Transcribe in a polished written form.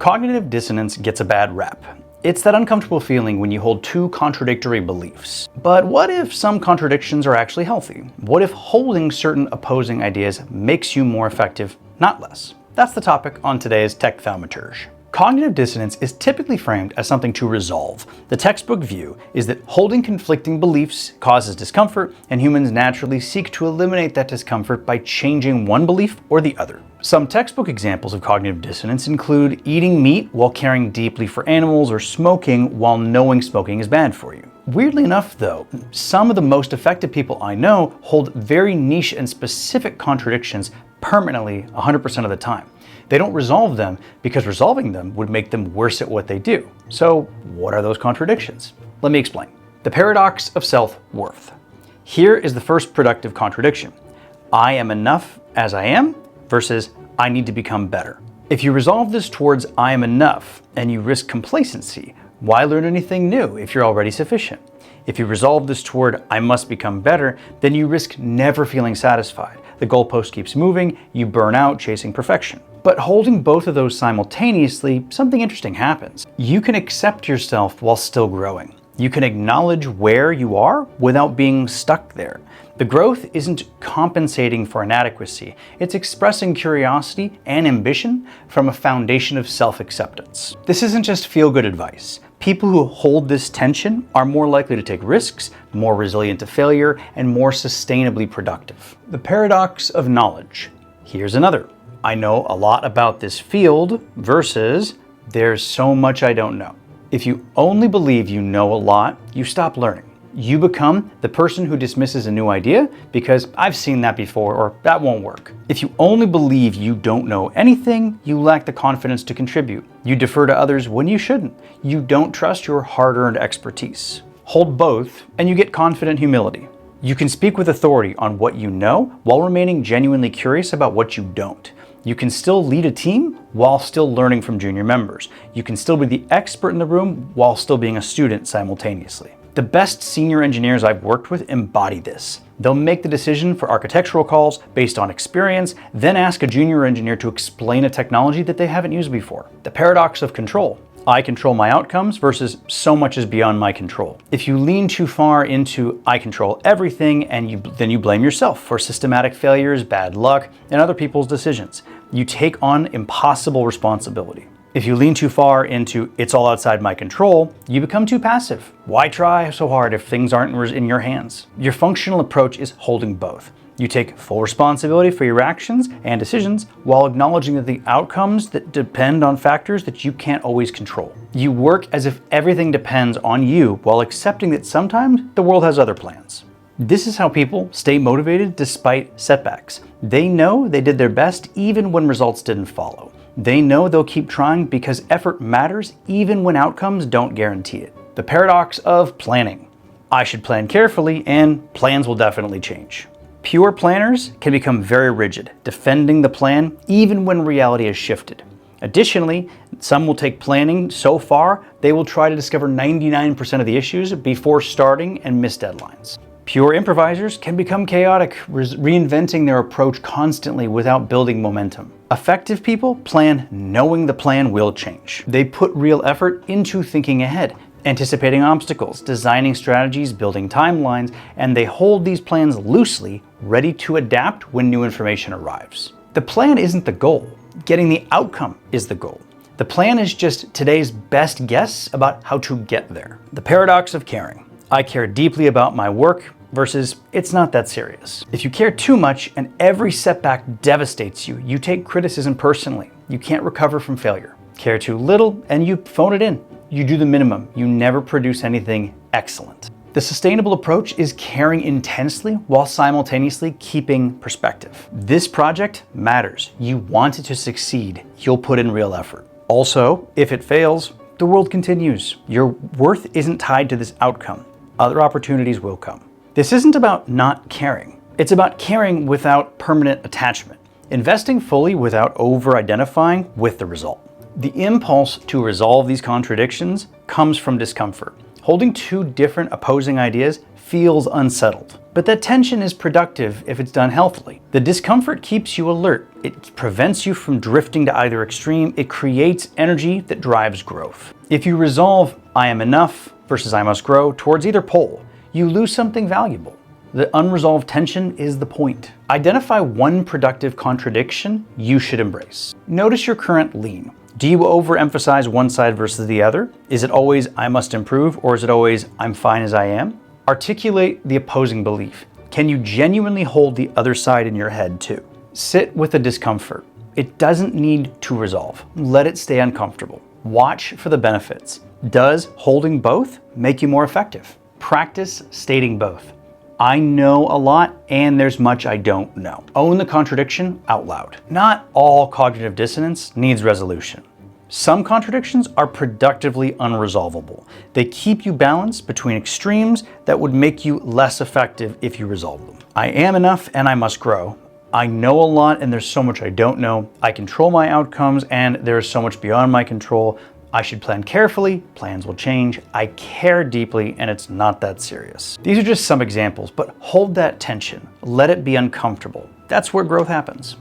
Cognitive dissonance gets a bad rap. It's that uncomfortable feeling when you hold two contradictory beliefs. But what if some contradictions are actually healthy? What if holding certain opposing ideas makes you more effective, not less? That's the topic on today's Tech Thaumaturge. Cognitive dissonance is typically framed as something to resolve. The textbook view is that holding conflicting beliefs causes discomfort, and humans naturally seek to eliminate that discomfort by changing one belief or the other. Some textbook examples of cognitive dissonance include eating meat while caring deeply for animals, or smoking while knowing smoking is bad for you. Weirdly enough though, some of the most effective people I know hold very niche and specific contradictions permanently 100% of the time. They don't resolve them because resolving them would make them worse at what they do. So what are those contradictions? Let me explain. The paradox of self-worth. Here is the first productive contradiction. I am enough as I am versus I need to become better. If you resolve this towards I am enough and you risk complacency, why learn anything new if you're already sufficient? If you resolve this toward I must become better, then you risk never feeling satisfied. The goalpost keeps moving, you burn out chasing perfection. But holding both of those simultaneously, something interesting happens. You can accept yourself while still growing. You can acknowledge where you are without being stuck there. The growth isn't compensating for inadequacy, it's expressing curiosity and ambition from a foundation of self-acceptance. This isn't just feel-good advice. People who hold this tension are more likely to take risks, more resilient to failure, and more sustainably productive. The paradox of knowledge. Here's another. I know a lot about this field versus there's so much I don't know. If you only believe you know a lot, you stop learning. You become the person who dismisses a new idea because I've seen that before or that won't work. If you only believe you don't know anything, you lack the confidence to contribute. You defer to others when you shouldn't. You don't trust your hard-earned expertise. Hold both and you get confident humility. You can speak with authority on what you know while remaining genuinely curious about what you don't. You can still lead a team while still learning from junior members. You can still be the expert in the room while still being a student simultaneously. The best senior engineers I've worked with embody this. They'll make the decision for architectural calls based on experience, then ask a junior engineer to explain a technology that they haven't used before. The paradox of control. I control my outcomes versus so much is beyond my control. If you lean too far into I control everything and then you blame yourself for systematic failures, bad luck, and other people's decisions. You take on impossible responsibility. If you lean too far into it's all outside my control, you become too passive. Why try so hard if things aren't in your hands? Your functional approach is holding both. You take full responsibility for your actions and decisions while acknowledging that the outcomes that depend on factors that you can't always control. You work as if everything depends on you while accepting that sometimes the world has other plans. This is how people stay motivated despite setbacks. They know they did their best even when results didn't follow. They know they'll keep trying because effort matters even when outcomes don't guarantee it. The paradox of planning. I should plan carefully and plans will definitely change. Pure planners can become very rigid, defending the plan even when reality has shifted. Additionally, some will take planning so far, they will try to discover 99% of the issues before starting and miss deadlines. Pure improvisers can become chaotic, reinventing their approach constantly without building momentum. Effective people plan knowing the plan will change. They put real effort into thinking ahead, anticipating obstacles, designing strategies, building timelines, and they hold these plans loosely, ready to adapt when new information arrives. The plan isn't the goal. Getting the outcome is the goal. The plan is just today's best guess about how to get there. The paradox of caring. I care deeply about my work versus it's not that serious. If you care too much and every setback devastates you, you take criticism personally. You can't recover from failure. Care too little and you phone it in. You do the minimum. You never produce anything excellent. The sustainable approach is caring intensely while simultaneously keeping perspective. This project matters. You want it to succeed. You'll put in real effort. Also, if it fails, the world continues. Your worth isn't tied to this outcome. Other opportunities will come. This isn't about not caring. It's about caring without permanent attachment, investing fully without over-identifying with the result. The impulse to resolve these contradictions comes from discomfort, Holding two different opposing ideas feels unsettled. But that tension is productive if it's done healthily. The discomfort keeps you alert. It prevents you from drifting to either extreme. It creates energy that drives growth. If you resolve I am enough versus I must grow towards either pole, you lose something valuable. The unresolved tension is the point. Identify one productive contradiction you should embrace. Notice your current lean. Do you overemphasize one side versus the other? Is it always I must improve, or is it always I'm fine as I am? Articulate the opposing belief. Can you genuinely hold the other side in your head too? Sit with the discomfort. It doesn't need to resolve. Let it stay uncomfortable. Watch for the benefits. Does holding both make you more effective? Practice stating both. I know a lot and there's much I don't know. Own the contradiction out loud. Not all cognitive dissonance needs resolution. Some contradictions are productively unresolvable. They keep you balanced between extremes that would make you less effective if you resolve them. I am enough and I must grow. I know a lot and there's so much I don't know. I control my outcomes and there is so much beyond my control. I should plan carefully, plans will change. I care deeply and it's not that serious. These are just some examples, but hold that tension. Let it be uncomfortable. That's where growth happens.